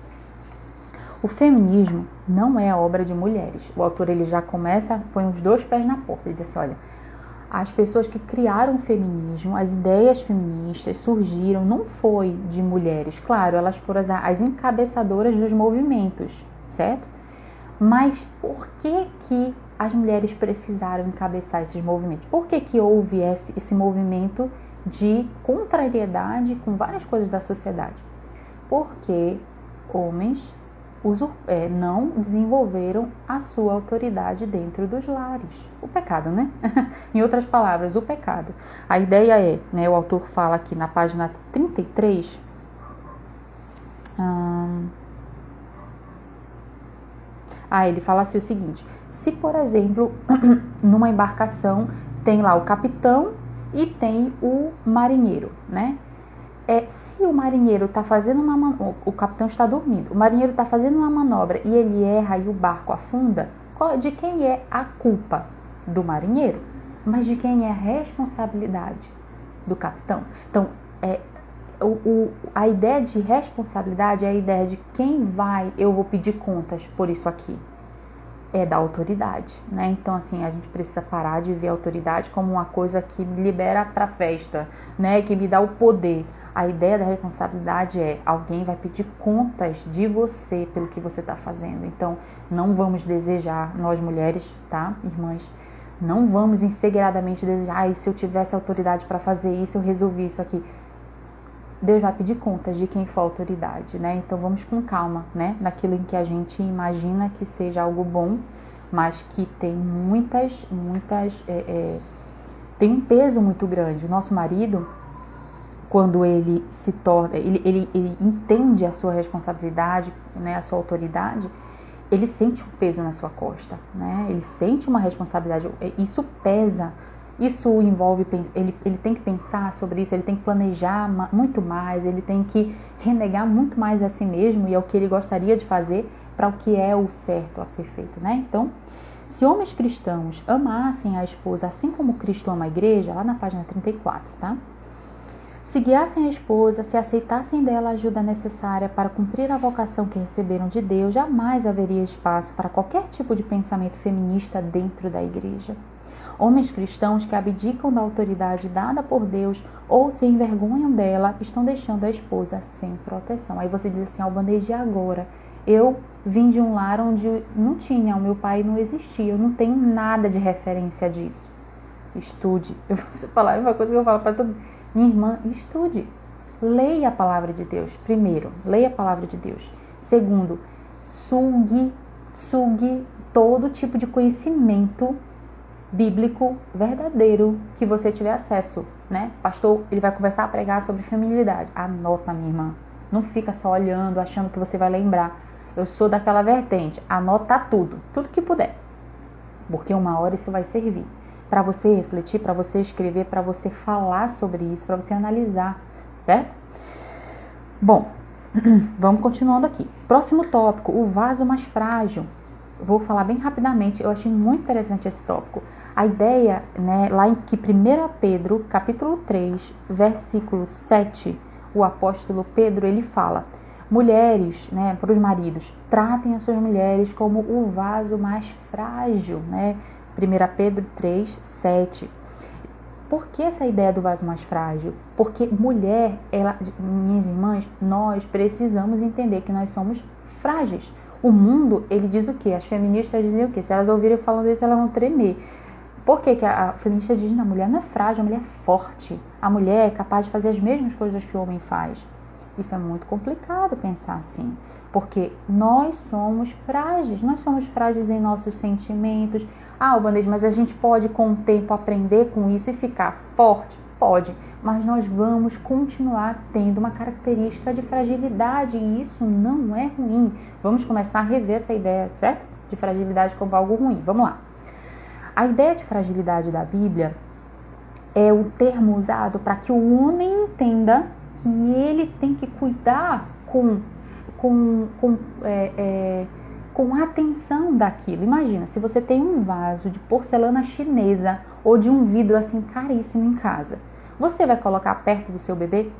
O feminismo não é obra de mulheres. O autor ele já começa, põe os dois pés na porta. Ele diz assim, olha, as pessoas que criaram o feminismo, as ideias feministas surgiram, não foi de mulheres. Claro, elas foram as encabeçadoras dos movimentos, certo? Mas por que as mulheres precisaram encabeçar esses movimentos? Por que houve esse movimento de contrariedade com várias coisas da sociedade? Porque homens não desenvolveram a sua autoridade dentro dos lares. O pecado, né? Em outras palavras, o pecado. A ideia é, né, o autor fala aqui na página 33, ele fala assim o seguinte: se, por exemplo, numa embarcação tem lá o capitão e tem o marinheiro, né? Se o marinheiro está fazendo o capitão está dormindo, o marinheiro está fazendo uma manobra e ele erra e o barco afunda, de quem é a culpa? Do marinheiro, mas de quem é a responsabilidade? Do capitão. Então, a ideia de responsabilidade é a ideia de quem eu vou pedir contas por isso aqui. É da autoridade, né? Então, assim, a gente precisa parar de ver a autoridade como uma coisa que me libera para festa, né? Que me dá o poder. A ideia da responsabilidade é alguém vai pedir contas de você pelo que você está fazendo. Então, não vamos desejar, nós mulheres, tá, irmãs, não vamos insegradamente desejar, se eu tivesse autoridade para fazer isso, eu resolvi isso aqui. Deus vai pedir contas de quem for autoridade, né? Então vamos com calma, né? Naquilo em que a gente imagina que seja algo bom, mas que tem tem um peso muito grande. O nosso marido, quando ele se torna, ele entende a sua responsabilidade, né? A sua autoridade, ele sente um peso na sua costa, né? Ele sente uma responsabilidade, isso pesa. Isso envolve, ele tem que pensar sobre isso, ele tem que planejar muito mais, ele tem que renegar muito mais a si mesmo e ao que ele gostaria de fazer para o que é o certo a ser feito, né? Então, se homens cristãos amassem a esposa assim como Cristo ama a igreja, lá na página 34, tá? Se guiassem a esposa, se aceitassem dela a ajuda necessária para cumprir a vocação que receberam de Deus, jamais haveria espaço para qualquer tipo de pensamento feminista dentro da igreja. Homens cristãos que abdicam da autoridade dada por Deus ou se envergonham dela, estão deixando a esposa sem proteção. Aí você diz assim, Albanês, e agora? Eu vim de um lar onde não tinha, o meu pai não existia, eu não tenho nada de referência disso. Estude. Eu vou falar uma coisa que eu falo para todo mundo. Minha irmã, estude. Leia a palavra de Deus. Primeiro, leia a palavra de Deus. Segundo, sugue todo tipo de conhecimento bíblico verdadeiro que você tiver acesso, né? Pastor, ele vai começar a pregar sobre feminilidade. Anota, minha irmã. Não fica só olhando, achando que você vai lembrar. Eu sou daquela vertente. Anota tudo que puder. Porque uma hora isso vai servir para você refletir, para você escrever, para você falar sobre isso, para você analisar, certo? Bom, vamos continuando aqui. Próximo tópico, o vaso mais frágil. vou falar bem rapidamente, eu achei muito interessante esse tópico. A ideia, né, lá em que 1 Pedro, capítulo 3, versículo 7, o apóstolo Pedro, ele fala: mulheres, né, para os maridos, tratem as suas mulheres como o vaso mais frágil, né? 1 Pedro 3, 7. Por que essa ideia do vaso mais frágil? Porque mulher, minhas irmãs, nós precisamos entender que nós somos frágeis. O mundo, ele diz o quê? As feministas dizem o quê? Se elas ouvirem falando isso, elas vão tremer. Por que a feminista diz que a mulher não é frágil, a mulher é forte. A mulher é capaz de fazer as mesmas coisas que o homem faz. Isso é muito complicado pensar assim. Porque nós somos frágeis em nossos sentimentos. Albanês, mas a gente pode com o tempo aprender com isso e ficar forte? Pode, mas nós vamos continuar tendo uma característica de fragilidade e isso não é ruim. Vamos começar a rever essa ideia, certo? De fragilidade como algo ruim. Vamos lá. A ideia de fragilidade da Bíblia é o termo usado para que o homem entenda que ele tem que cuidar com atenção daquilo. Imagina, se você tem um vaso de porcelana chinesa ou de um vidro assim caríssimo em casa, você vai colocar perto do seu bebê?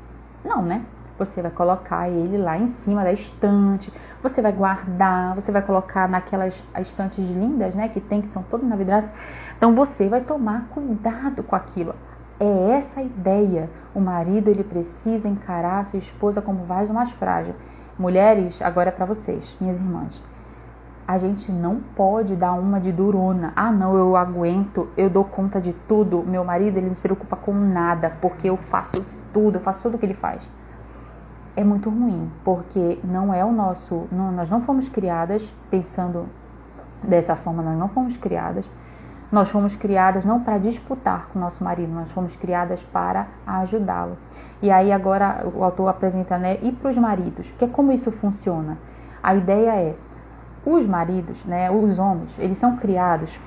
Não, né? Você vai colocar ele lá em cima da estante, você vai guardar, você vai colocar naquelas estantes lindas, né, que são todas na vidraça. Então você vai tomar cuidado com aquilo. É essa a ideia. O marido, ele precisa encarar a sua esposa como vaso mais frágil. Mulheres, agora é para vocês, minhas irmãs. A gente não pode dar uma de durona. Ah, não, eu aguento, eu dou conta de tudo. Meu marido, ele não se preocupa com nada, porque eu faço tudo o que ele faz. É muito ruim, porque não é o nosso... nós não fomos criadas pensando dessa forma, nós não fomos criadas. Nós fomos criadas não para disputar com o nosso marido, nós fomos criadas para ajudá-lo. E aí agora o autor apresenta, né, e para os maridos, que é como isso funciona. A ideia é, os maridos, né, os homens, eles são criados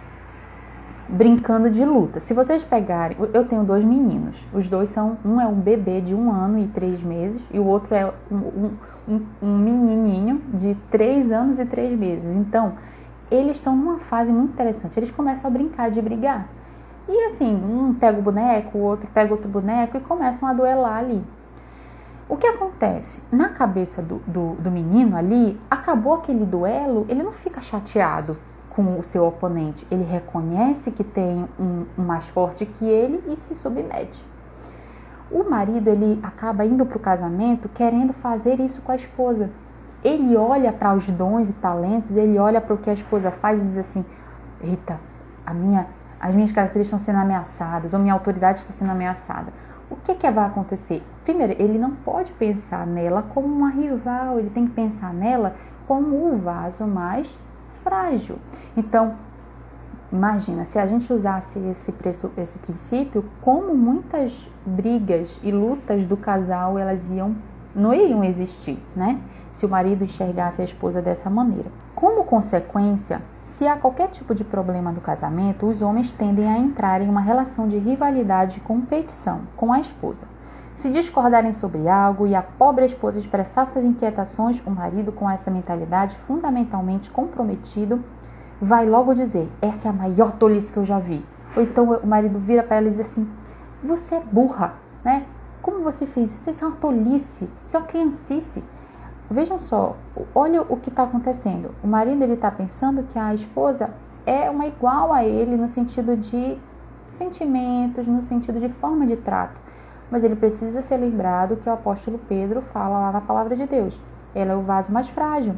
brincando de luta. Se vocês pegarem, eu tenho 2 meninos, os dois um é um bebê de 1 ano e 3 meses e o outro é um menininho de 3 anos e 3 meses. Então, eles estão numa fase muito interessante, eles começam a brincar de brigar. E assim, um pega o boneco, o outro pega outro boneco e começam a duelar ali. O que acontece? Na cabeça do menino ali, acabou aquele duelo, ele não fica chateado com o seu oponente. Ele reconhece que tem um mais forte que ele e se submete. O marido, ele acaba indo para o casamento querendo fazer isso com a esposa. Ele olha para os dons e talentos, ele olha para o que a esposa faz e diz assim: Rita, as minhas características estão sendo ameaçadas, ou minha autoridade está sendo ameaçada. O que vai acontecer? Primeiro, ele não pode pensar nela como uma rival, ele tem que pensar nela como o vaso mais frágil. Então, imagina, se a gente usasse esse princípio, como muitas brigas e lutas do casal, não iriam existir, né? Se o marido enxergasse a esposa dessa maneira. Como consequência, se há qualquer tipo de problema no casamento, os homens tendem a entrar em uma relação de rivalidade e competição com a esposa. Se discordarem sobre algo e a pobre esposa expressar suas inquietações, o marido, com essa mentalidade fundamentalmente comprometido, vai logo dizer: essa é a maior tolice que eu já vi. Ou então o marido vira para ela e diz assim: você é burra, né? Como você fez isso? Isso é uma tolice, isso é uma criancice. Vejam só, olha o que está acontecendo. O marido está pensando que a esposa é uma igual a ele no sentido de sentimentos, no sentido de forma de trato. Mas ele precisa ser lembrado que o apóstolo Pedro fala lá na palavra de Deus. Ela é o vaso mais frágil.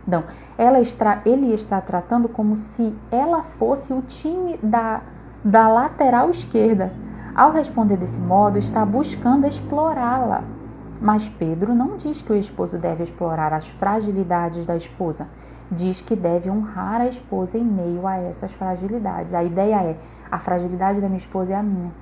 Então, ele está tratando como se ela fosse o time da lateral esquerda. Ao responder desse modo, está buscando explorá-la. Mas Pedro não diz que o esposo deve explorar as fragilidades da esposa. Diz que deve honrar a esposa em meio a essas fragilidades. A ideia é: a fragilidade da minha esposa é a minha.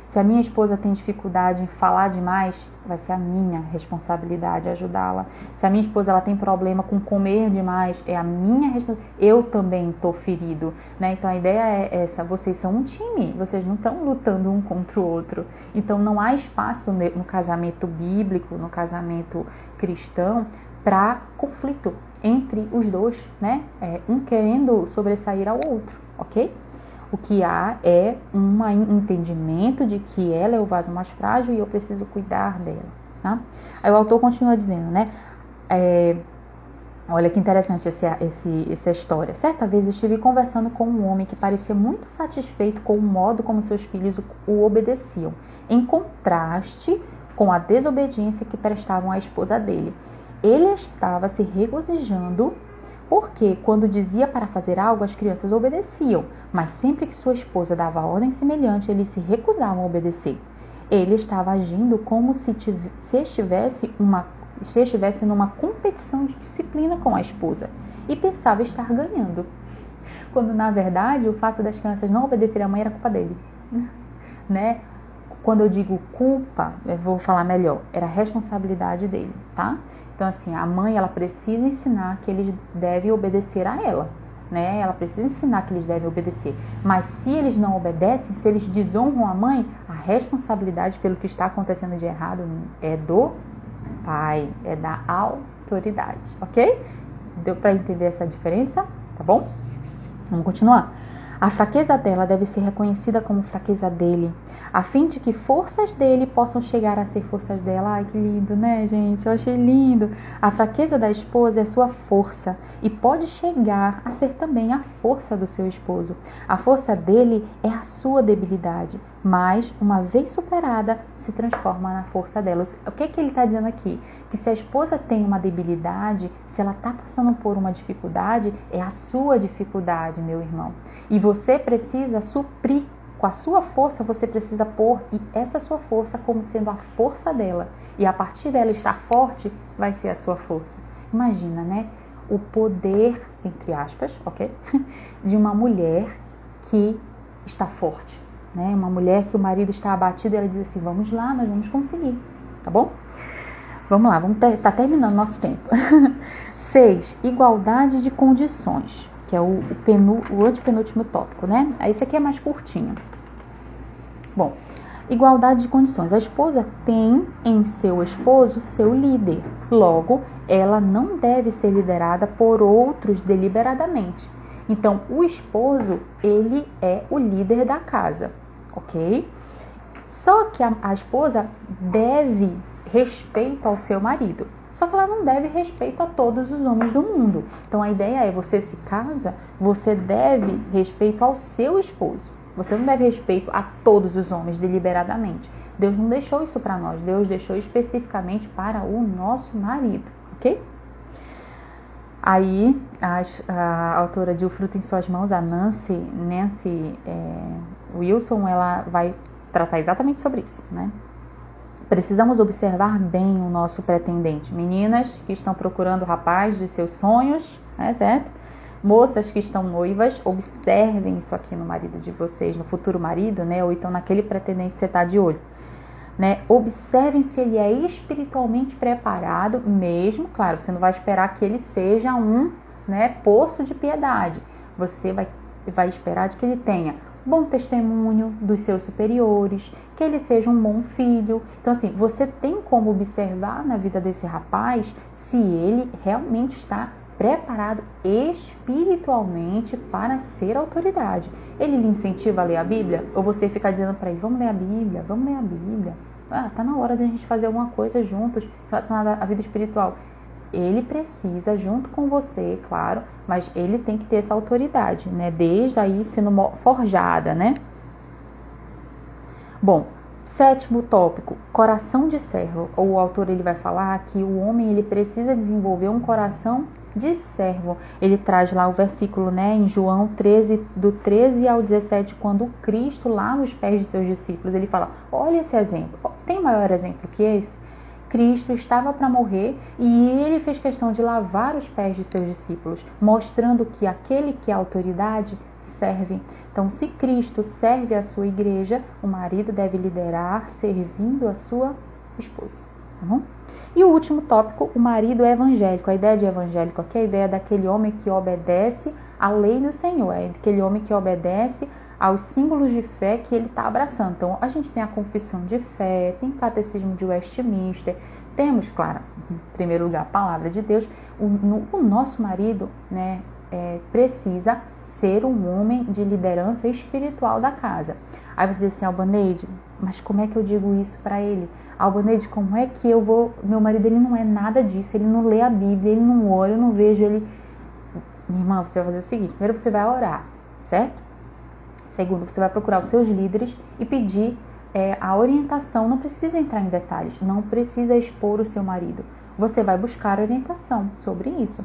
Se a minha esposa tem dificuldade em falar demais, vai ser a minha responsabilidade ajudá-la. Se a minha esposa ela tem problema com comer demais, é a minha responsabilidade. Eu também estou ferido, né? Então a ideia é essa: vocês são um time, vocês não estão lutando um contra o outro. Então não há espaço no casamento bíblico, no casamento cristão, para conflito. entre os dois, né? Um querendo sobressair ao outro, ok? O que há é um entendimento de que ela é o vaso mais frágil e eu preciso cuidar dela, tá? Aí o autor continua dizendo, né? Olha que interessante essa história. Certa vez estive conversando com um homem que parecia muito satisfeito com o modo como seus filhos o obedeciam, em contraste com a desobediência que prestavam à esposa dele. Ele estava se regozijando porque, quando dizia para fazer algo, as crianças obedeciam, mas sempre que sua esposa dava ordem semelhante, eles se recusavam a obedecer. Ele estava agindo como se estivesse numa competição de disciplina com a esposa e pensava estar ganhando, quando na verdade o fato das crianças não obedecerem à mãe era culpa dele, né? Quando eu digo culpa, eu vou falar melhor, era responsabilidade dele, tá? Então assim, a mãe ela precisa ensinar que eles devem obedecer a ela, né? Ela precisa ensinar que eles devem obedecer, mas se eles não obedecem, se eles desonram a mãe, a responsabilidade pelo que está acontecendo de errado é do pai, é da autoridade, ok? Deu para entender essa diferença? Tá bom? Vamos continuar. A fraqueza dela deve ser reconhecida como fraqueza dele, a fim de que forças dele possam chegar a ser forças dela. Ai, que lindo, né, gente? Eu achei lindo. A fraqueza da esposa é sua força e pode chegar a ser também a força do seu esposo. A força dele é a sua debilidade, mas, uma vez superada, se transforma na força dela. O que ele está dizendo aqui? Que se a esposa tem uma debilidade, se ela está passando por uma dificuldade, é a sua dificuldade, meu irmão. E você precisa suprir com a sua força, você precisa pôr essa sua força como sendo a força dela. E a partir dela estar forte, vai ser a sua força. Imagina, né? O poder, entre aspas, ok? De uma mulher que está forte, né? Uma mulher que o marido está abatido e ela diz assim, vamos lá, nós vamos conseguir, tá bom? Vamos lá, tá terminando nosso tempo. 6. Igualdade de condições, que é o antepenúltimo tópico, né? Esse aqui é mais curtinho. Bom, igualdade de condições. A esposa tem em seu esposo seu líder. Logo, ela não deve ser liderada por outros deliberadamente. Então, o esposo, ele é o líder da casa, ok? Só que a esposa deve respeito ao seu marido. Só que ela não deve respeito a todos os homens do mundo. Então a ideia é, você se casa, você deve respeito ao seu esposo. Você não deve respeito a todos os homens deliberadamente. Deus não deixou isso para nós. Deus deixou especificamente para o nosso marido, ok? Aí a autora de O Fruto em Suas Mãos, a Nancy Wilson, ela vai tratar exatamente sobre isso, né? Precisamos observar bem o nosso pretendente. Meninas que estão procurando o rapaz dos seus sonhos, né, certo? Moças que estão noivas, observem isso aqui no marido de vocês, no futuro marido, né? Ou então naquele pretendente que você está de olho, né? Observem se ele é espiritualmente preparado mesmo. Claro, você não vai esperar que ele seja um, né, poço de piedade. Você vai esperar de que ele tenha bom testemunho dos seus superiores, que ele seja um bom filho. Então assim, você tem como observar na vida desse rapaz se ele realmente está preparado espiritualmente para ser autoridade. Ele lhe incentiva a ler a Bíblia? Ou você fica dizendo para ele, vamos ler a Bíblia, vamos ler a Bíblia. Tá na hora de a gente fazer alguma coisa juntos relacionada à vida espiritual. Ele precisa, junto com você, claro, mas ele tem que ter essa autoridade, né? Desde aí sendo forjada, né? Bom, 7º tópico, coração de servo. O autor ele vai falar que o homem ele precisa desenvolver um coração de servo. Ele traz lá o versículo, né, em João 13, do 13 ao 17, quando Cristo lá nos pés de seus discípulos, ele fala, olha esse exemplo, tem maior exemplo que esse? Cristo estava para morrer e ele fez questão de lavar os pés de seus discípulos, mostrando que aquele que é autoridade serve. Então, se Cristo serve a sua igreja, o marido deve liderar servindo a sua esposa. Tá bom? E o último tópico, o marido é evangélico. A ideia de evangélico aqui é a ideia daquele homem que obedece à lei do Senhor, é aquele homem que obedece aos símbolos de fé que ele está abraçando. Então, a gente tem a confissão de fé, tem o catecismo de Westminster, Temos, claro, em primeiro lugar, a palavra de Deus. O nosso marido, né, precisa ser um homem de liderança espiritual da casa. Aí você diz assim, Albaneide, mas como é que eu digo isso para ele? Albaneide, como é que eu vou... Meu marido, ele não é nada disso, ele não lê a Bíblia, ele não ora, eu não vejo ele... Minha irmã, você vai fazer o seguinte, primeiro você vai orar, certo? Segundo, você vai procurar os seus líderes e pedir a orientação. Não precisa entrar em detalhes, não precisa expor o seu marido. Você vai buscar orientação sobre isso.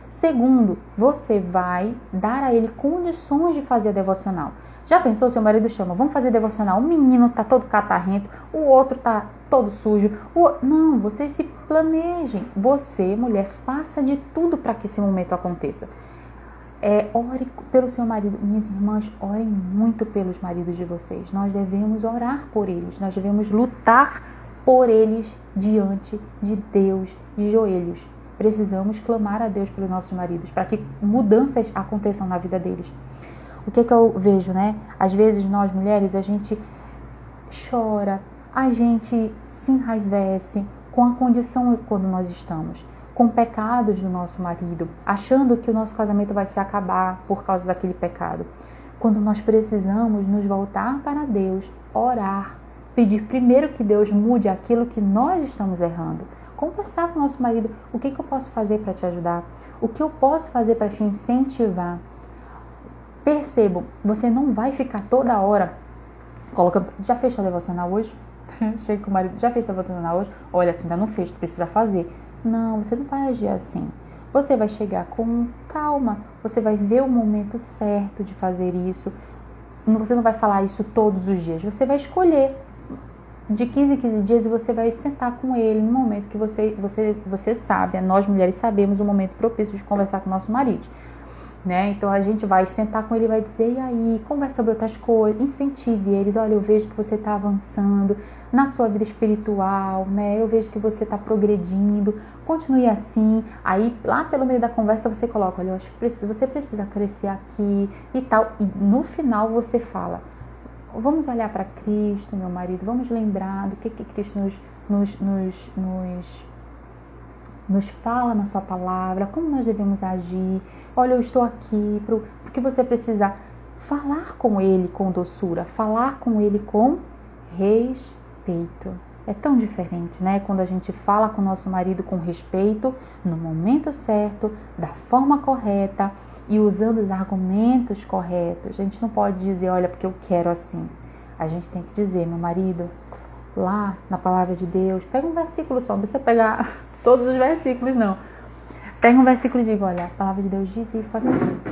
Segundo, você vai dar a ele condições de fazer a devocional. Já pensou, seu marido chama, vamos fazer devocional, o menino tá todo catarrento, o outro tá todo sujo. Não, vocês se planejem. Você, mulher, faça de tudo para que esse momento aconteça. Ore pelo seu marido. Minhas irmãs, orem muito pelos maridos de vocês. Nós devemos orar por eles. Nós devemos lutar por eles diante de Deus, de joelhos. Precisamos clamar a Deus pelos nossos maridos, para que mudanças aconteçam na vida deles. O que eu vejo, né? Às vezes nós mulheres, a gente chora, a gente se enraivece com a condição quando nós estamos, com pecados do nosso marido, achando que o nosso casamento vai se acabar por causa daquele pecado. Quando nós precisamos nos voltar para Deus, orar, pedir primeiro que Deus mude aquilo que nós estamos errando. Conversar com o nosso marido, o que eu posso fazer para te ajudar? O que eu posso fazer para te incentivar? Percebam, você não vai ficar toda hora colocando, já fez a devocional hoje? Chega com o marido, já fez a devocional hoje? Olha, ainda não fez, tu precisa fazer. Não, você não vai agir assim. Você vai chegar com calma, você vai ver o momento certo de fazer isso. Você não vai falar isso todos os dias, você vai escolher de 15 em 15 dias e você vai sentar com ele no momento que você sabe, nós mulheres sabemos o momento propício de conversar com o nosso marido. Né? Então a gente vai sentar com ele e vai dizer, e aí, conversa sobre outras coisas, incentive eles, olha, eu vejo que você está avançando na sua vida espiritual, né? Eu vejo que você está progredindo, continue assim. Aí lá pelo meio da conversa você coloca, olha, eu acho que você precisa crescer aqui e tal, e no final você fala, vamos olhar para Cristo, meu marido, vamos lembrar do que Cristo nos fala na sua palavra, como nós devemos agir. Olha, eu estou aqui porque você precisa falar com ele com doçura, falar com ele com respeito. É tão diferente, né? Quando a gente fala com o nosso marido com respeito, no momento certo, da forma correta e usando os argumentos corretos. A gente não pode dizer, olha, porque eu quero assim. A gente tem que dizer, meu marido, lá na palavra de Deus, pega um versículo só, não precisa pegar todos os versículos, não. Pega um versículo e diga, olha, a palavra de Deus diz isso aqui,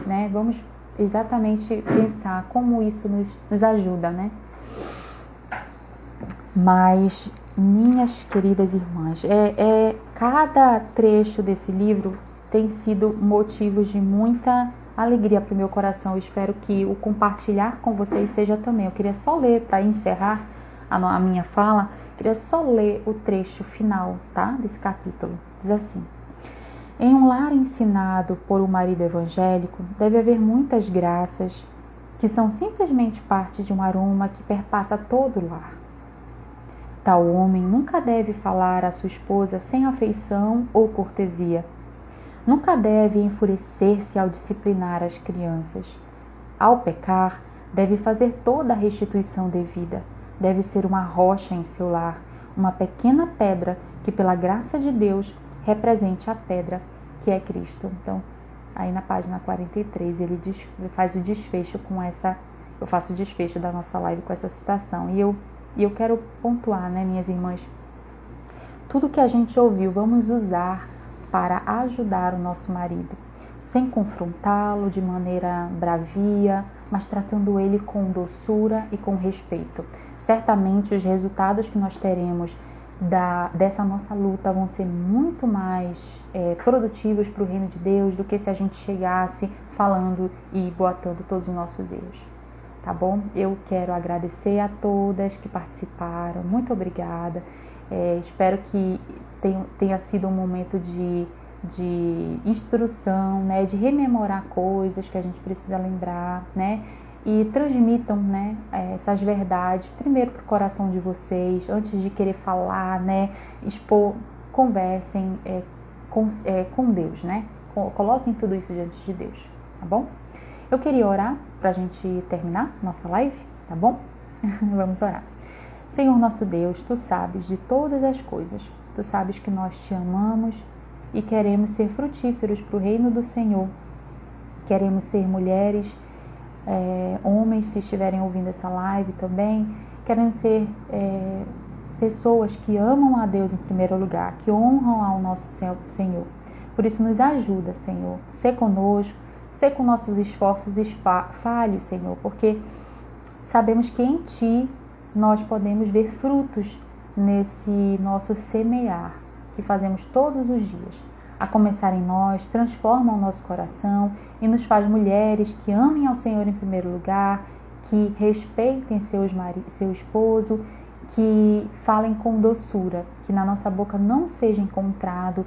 né? Vamos exatamente pensar como isso nos ajuda, né? Mas, minhas queridas irmãs, cada trecho desse livro tem sido motivos de muita alegria para o meu coração. Eu espero que o compartilhar com vocês seja também. Eu queria só ler, para encerrar a minha fala, queria só ler o trecho final, tá? Desse capítulo. Diz assim: em um lar ensinado por um marido evangélico, deve haver muitas graças que são simplesmente parte de um aroma que perpassa todo o lar. Tal homem nunca deve falar à sua esposa sem afeição ou cortesia. Nunca deve enfurecer-se ao disciplinar as crianças. Ao pecar, deve fazer toda a restituição devida. Deve ser uma rocha em seu lar, uma pequena pedra que, pela graça de Deus, represente a pedra que é Cristo. Então, aí na página 43, ele faz o desfecho com essa... Eu faço o desfecho da nossa live com essa citação. E eu quero pontuar, né, minhas irmãs? Tudo que a gente ouviu, vamos usar para ajudar o nosso marido, sem confrontá-lo de maneira bravia, mas tratando ele com doçura e com respeito. Certamente os resultados que nós teremos dessa nossa luta vão ser muito mais produtivos para o reino de Deus do que se a gente chegasse falando e boatando todos os nossos erros. Tá bom? Eu quero agradecer a todas que participaram, muito obrigada. Espero que tenha sido um momento de instrução, né, de rememorar coisas que a gente precisa lembrar, né, e transmitam, né, essas verdades primeiro para o coração de vocês, antes de querer falar, né, expor, conversem com Deus, né? Coloquem tudo isso diante de Deus, tá bom? Eu queria orar para a gente terminar nossa live, tá bom? Vamos orar. Senhor nosso Deus, Tu sabes de todas as coisas. Tu sabes que nós Te amamos e queremos ser frutíferos para o reino do Senhor. Queremos ser mulheres, homens, se estiverem ouvindo essa live também. Queremos ser pessoas que amam a Deus em primeiro lugar, que honram ao nosso Senhor. Por isso nos ajuda, Senhor. Sê conosco, sê com nossos esforços falhos, Senhor, porque sabemos que em Ti nós podemos ver frutos nesse nosso semear que fazemos todos os dias. A começar em nós, transforma o nosso coração e nos faz mulheres que amem ao Senhor em primeiro lugar, que respeitem seu esposo, que falem com doçura, que na nossa boca não seja encontrado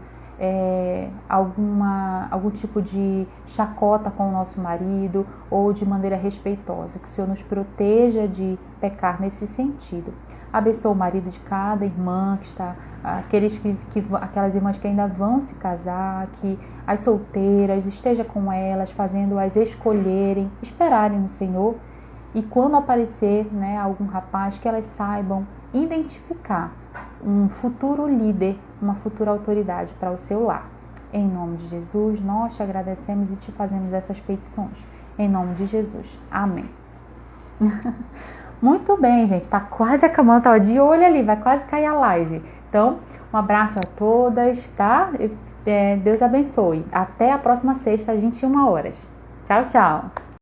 algum tipo de chacota com o nosso marido ou de maneira respeitosa. Que o Senhor nos proteja de pecar nesse sentido. Abençoa o marido de cada irmã que está, aquelas irmãs que ainda vão se casar, que as solteiras, esteja com elas, fazendo-as escolherem, esperarem no Senhor. E quando aparecer, né, algum rapaz, que elas saibam identificar um futuro líder, uma futura autoridade para o seu lar. Em nome de Jesus, nós te agradecemos e te fazemos essas petições. Em nome de Jesus. Amém. Muito bem, gente. Tá quase acabando. Tá de olho ali, vai quase cair a live. Então, um abraço a todas, tá? Deus abençoe. Até a próxima sexta, às 21 horas. Tchau, tchau.